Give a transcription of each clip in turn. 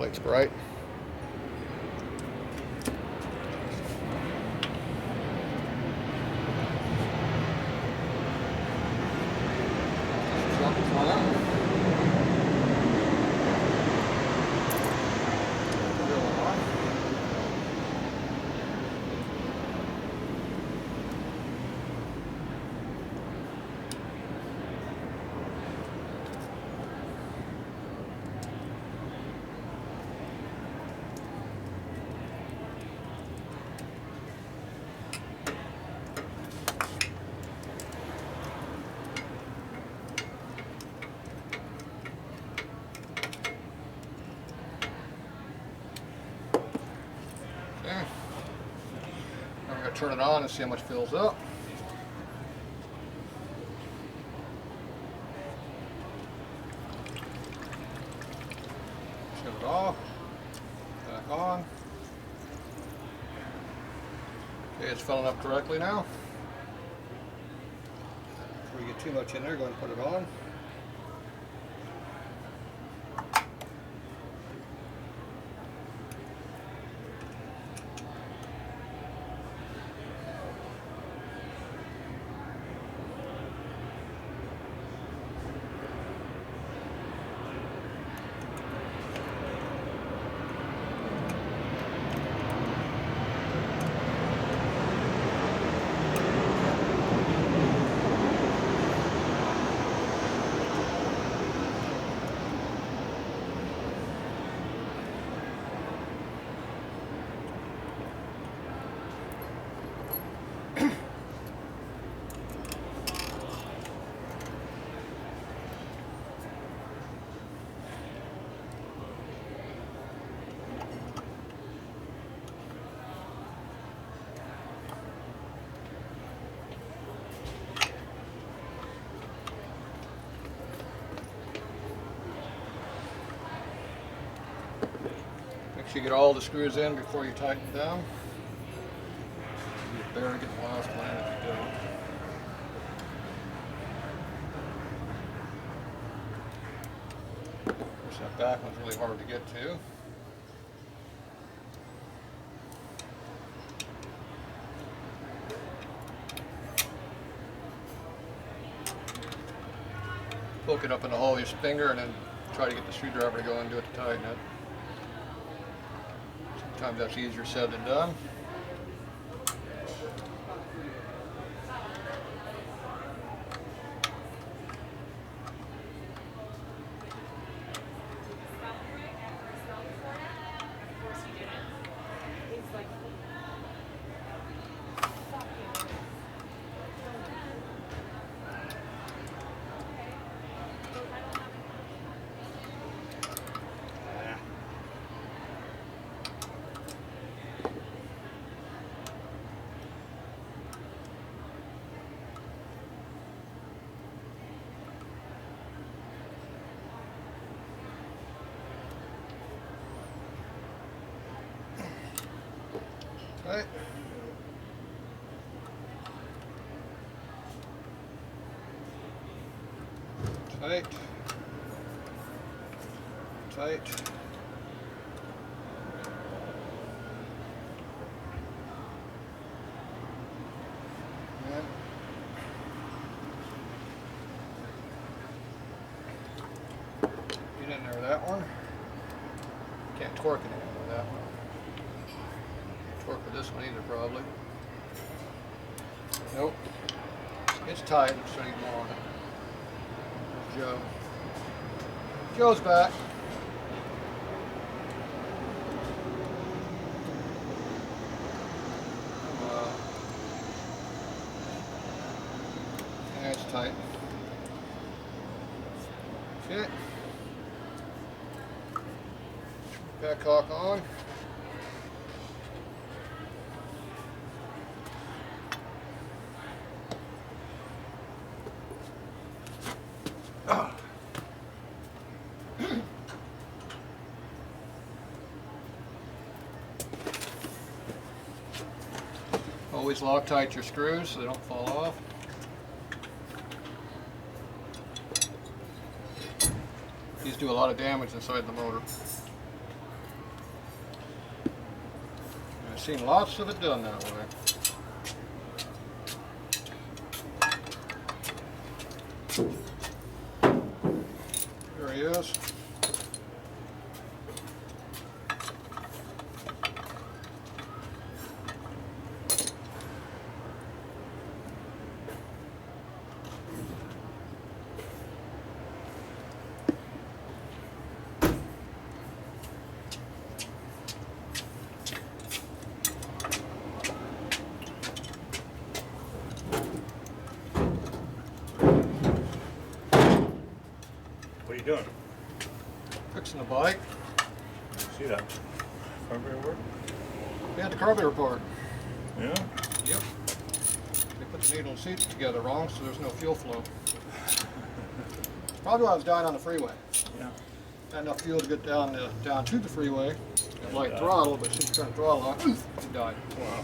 plate's bright. I'm going to turn it on and see how much fills up. Shut it off. Back on. Okay, it's filling up correctly now. Before you get too much in there, go ahead and put it on. Make sure you get all the screws in before you tighten down. You better get the last one in if you don't. Of course, that back one's really hard to get to. Poke it up in the hole of your finger and then try to get the screwdriver to go into it to tighten it. Sometimes that's easier said than done. Tight. Tight. Tight. And get in there with that one. Can't torque it in with that one. Torque with this one either, probably. Nope. It's tight, so you can on it. Joe. Joe's back. Yeah, it's tight. Okay. Petcock on. Always Loctite your screws so they don't fall off. These do a lot of damage inside the motor. seen lots of it done that way. There he is. What are you doing? Fixing the bike. See that? Carburetor work? Yeah, the carburetor part. Yeah? Yep. They put the needle and seat together wrong, so there's no fuel flow. Probably why I was dying on the freeway. Yeah. Had enough fuel to get down to the freeway. At light throttle, but since you turned the throttle on, it died. Wow.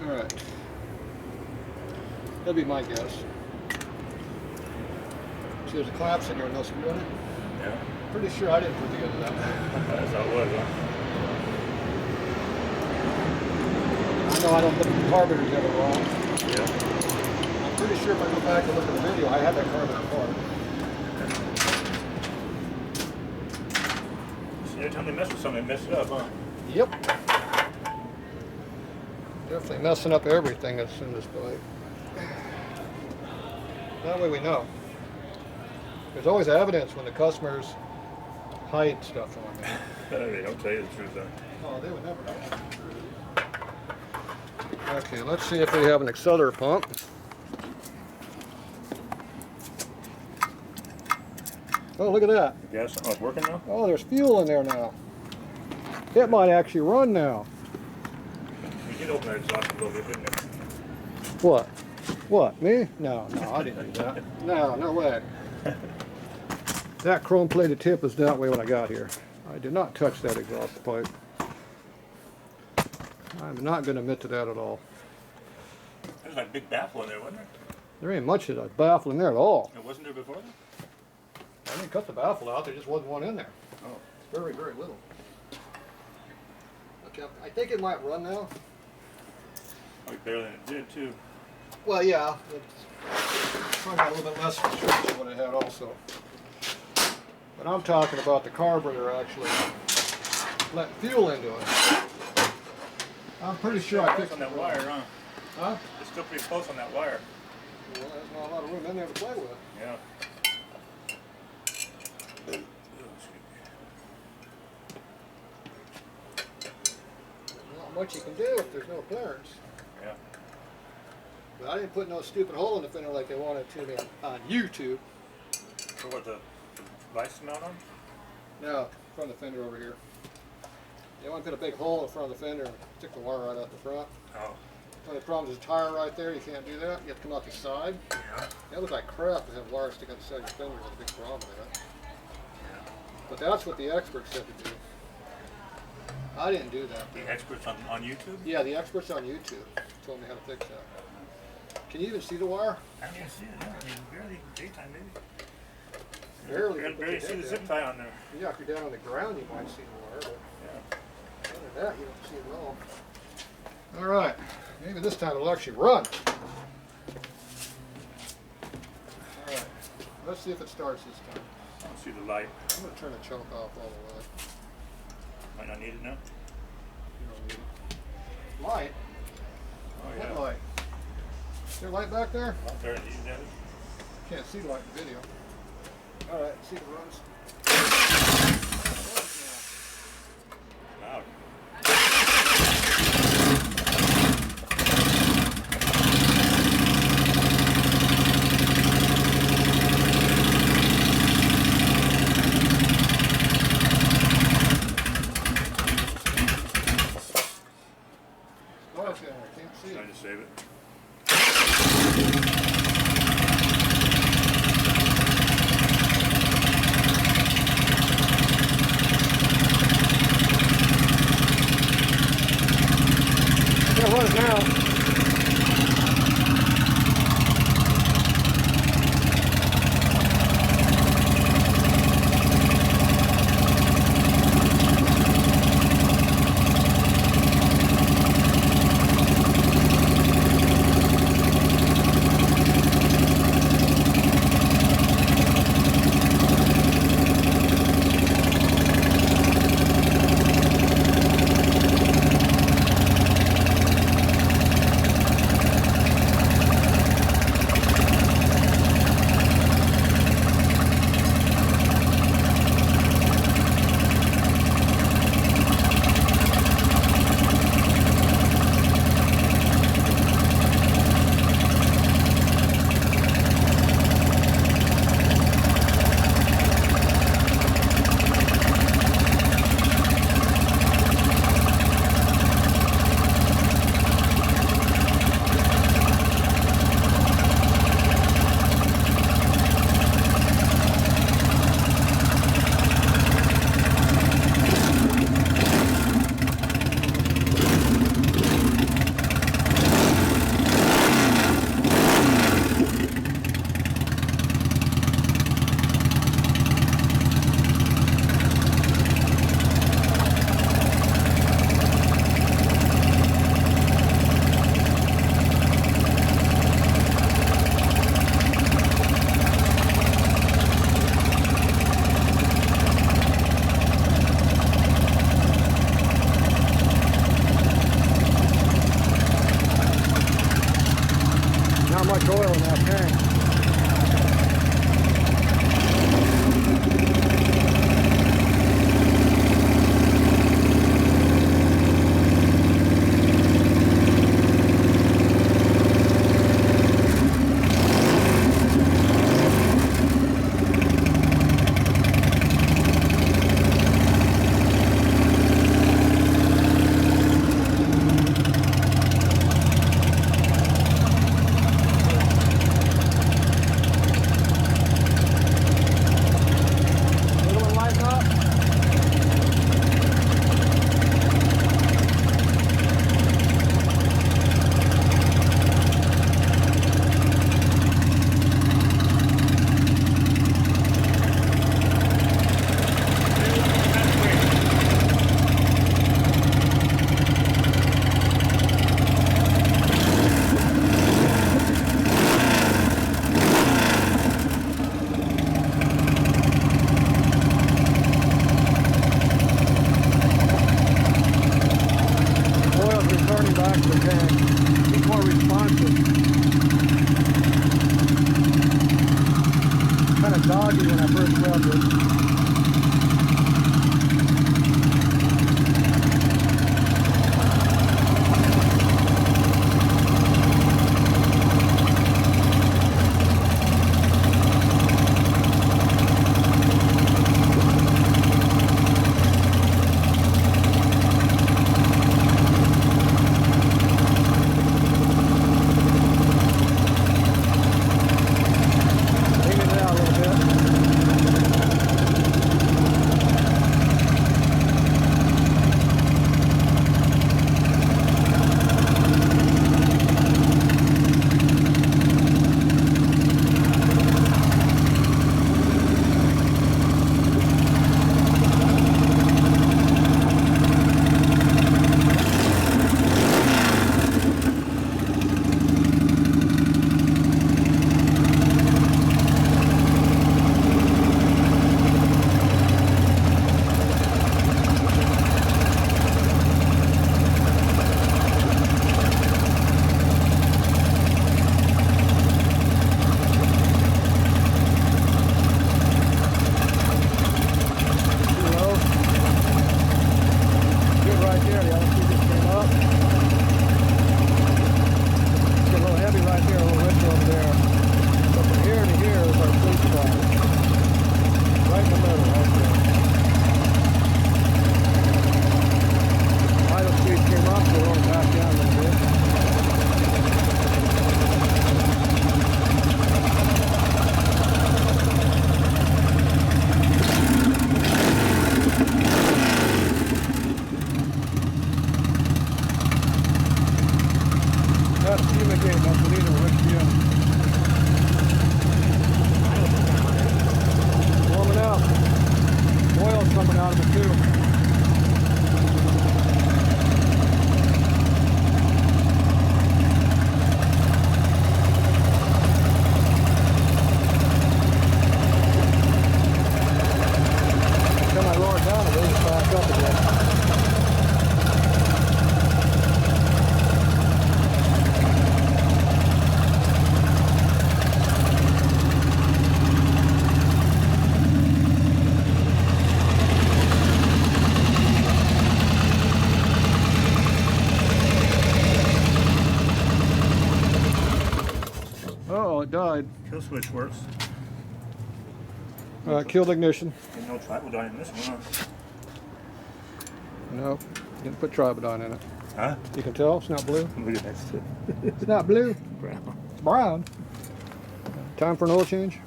All right. That'd be my guess. See, there's a clamp in here with no screw in it. Yeah. Pretty sure I didn't put together that way. That's how it was, huh? I know I don't put the carburetor together wrong. Yeah. I'm pretty sure if I go back and look at the video, I had that carburetor apart. See, every time they mess with something, they mess it up, huh? Yep. Definitely messing up everything that's in this bike. That way we know. There's always evidence when the customers hide stuff on me. They don't tell you the truth, then. Oh, they would never know. Okay, let's see if we have an accelerator pump. Oh, look at that. The gas, oh, it's working now? Oh, there's fuel in there now. It might actually run now. You did open that exhaust a little bit, didn't you? What? What, me? No, I didn't do that. No way. That chrome-plated tip was that way when I got here. I did not touch that exhaust pipe. I'm not going to admit to that at all. There's like a big baffle in there, wasn't there? There ain't much of a baffle in there at all. It wasn't there before then? I didn't cut the baffle out, there just wasn't one in there. Oh. It's very, very little. Okay, I think it might run now. Oh, barely it did, too. Well, yeah. It's probably got a little bit less restriction than what it had also. But I'm talking about the carburetor actually letting fuel into it. I'm pretty sure I fixed on that wire, huh? Huh? It's still pretty close on that wire. Well, there's not a lot of room in there to play with. Yeah. Not much you can do if there's no clearance. Yeah. But I didn't put no stupid hole in the fender like they wanted to me on YouTube. For what, the lights mount on? No, from the fender over here. They want to put a big hole in front of the fender and stick the wire right out the front. Oh. The only problem is the tire right there. You can't do that. You have to come out the side. Yeah. That looks like crap to have wires stick out the side of your fender. That's a big problem with that. Yeah. But that's what the experts said to do. I didn't do that. The experts on YouTube? Yeah, the experts on YouTube told me how to fix that. Can you even see the wire? I can't see it, yeah. I mean, barely daytime, maybe. Barely. You can barely see the zip tie on there. Yeah, if you're down on the ground, you might see the wire, but Yeah. other than that, you don't see it at all. All right, maybe this time it'll actually run. All right, let's see if it starts this time. I don't see the light. I'm going to turn the choke off all the way. Might not need it now. You don't need it. Light? Oh, What yeah. light? Is there a light back there? Out there, you can have it. Can't see the light in the video. All right, see if it runs. Loud. Okay, I can't see Trying it. to save it. first revved it. It died. Kill switch works. Killed ignition. There's no tribodyne in this one, huh? No, didn't put tribodyne in it. Huh? You can tell it's not blue. Look at that stuff. It's not blue. Brown. It's brown. Time for an oil change.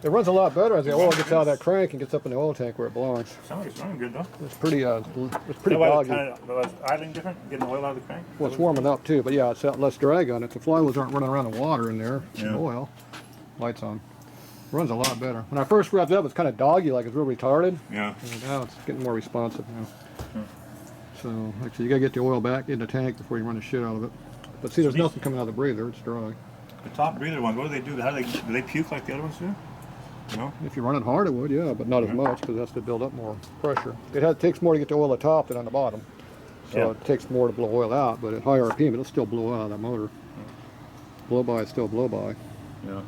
It runs a lot better as the oil gets out of that crank and gets up in the oil tank where it belongs. Sounds like it's running good though. It's pretty Why boggy. was idling different? Getting the oil out of the crank? Well, it's warming up too, but yeah, it's got less drag on it. The flywheels aren't running around the water in there. Yeah. Oil. Lights on. Runs a lot better. When I first revved up, it's kind of doggy, like it's real retarded. Yeah. And now it's getting more responsive now. So, actually, you gotta get the oil back in the tank before you run the shit out of it. But see, there's nothing coming out of the breather. It's dry. The top breather ones, what do they do? How do they puke like the other ones do? No? If you run it hard, it would, yeah, but not as much because it has to build up more pressure. It takes more to get the oil at the top than on the bottom. So it takes more to blow oil out, but at high RPM, it'll still blow out of that motor. Blow by is still blow by. Yeah.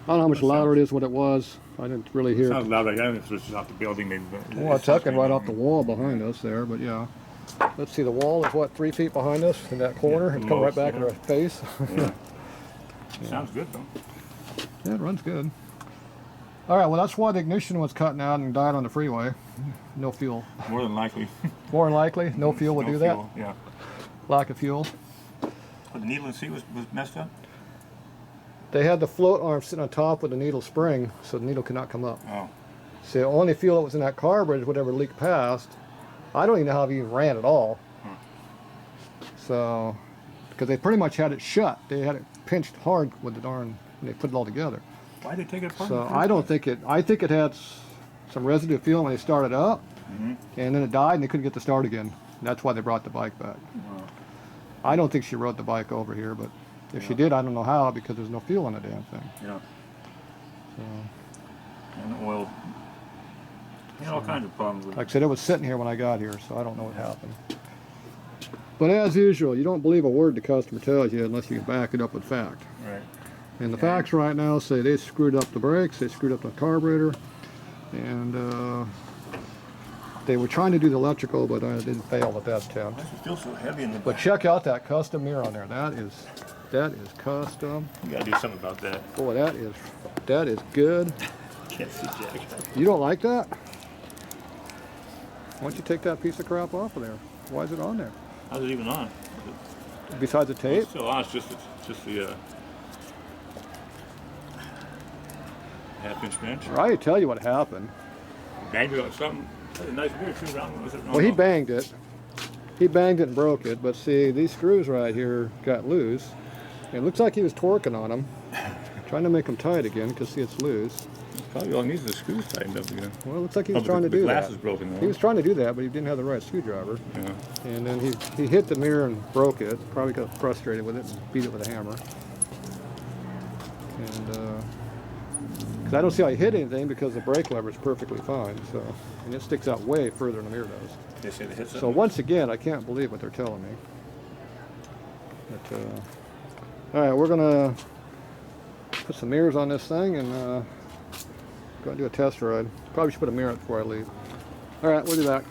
I don't know how much louder it is what it was. I didn't really hear it. Sounds loud. I think it's just off the building. Maybe. Well, it's tucking right off the wall behind us there, but yeah. Let's see, the wall is what, 3 feet behind us in that corner? It's coming right back in our face. Yeah. Sounds good though. Yeah, it runs good. All right, well, that's why the ignition was cutting out and died on the freeway. No fuel. More than likely. More than likely, no fuel would do fuel, that? Yeah. Lack of fuel. But the needle and seat was messed up? They had the float arm sitting on top with the needle spring, so the needle could not come up. Oh. So the only fuel that was in that carburetor is whatever leaked past. I don't even know how it even ran at all. So, because they pretty much had it shut. They had it pinched hard with the darn, when they put it all together. Why did they take it apart? So I don't think it, I think it had some residue fuel when they started up, and then it died and they couldn't get the start again. That's why they brought the bike back. Wow. I don't think she rode the bike over here, but if she did, I don't know how, because there's no fuel in the damn thing. Yeah. So, And oil. Yeah, all kinds of problems with it. like I said, it was sitting here when I got here, so I don't know what happened. But as usual, you don't believe a word the customer tells you unless you can back it up with fact. Right. And the facts right now say they screwed up the brakes, they screwed up the carburetor, and they were trying to do the electrical, but it didn't fail at that attempt. Why does it feel so heavy in the But back? check out that custom mirror on there. That is custom. You gotta do something about that. Boy, that is good. Can't see jack. You don't like that? Why don't you take that piece of crap off of there? Why is it on there? How's it even on? Besides the tape? It's still on. It's just the half-inch wrench. I tell you what happened. Banged it on something. That's a nice mirror too. Round. Was it wrong? Well, he banged it. He banged it and broke it, but see, these screws right here got loose. It looks like he was torquing on them, trying to make them tight again, because see, it's loose. Probably all it needs is the screws tightened up again. Well, it looks like he was Oh, trying to the do glass that. is broken though. He was trying to do that, but he didn't have the right screwdriver. Yeah. And then he hit the mirror and broke it. Probably got frustrated with it and beat it with a hammer. And because I don't see how he hit anything, because the brake lever is perfectly fine. So, and it sticks out way further than the mirror does. They say they hit something. So once again, I can't believe what they're telling me. But, all right, we're gonna put some mirrors on this thing and go and do a test ride. Probably should put a mirror up before I leave. All right, we'll do that.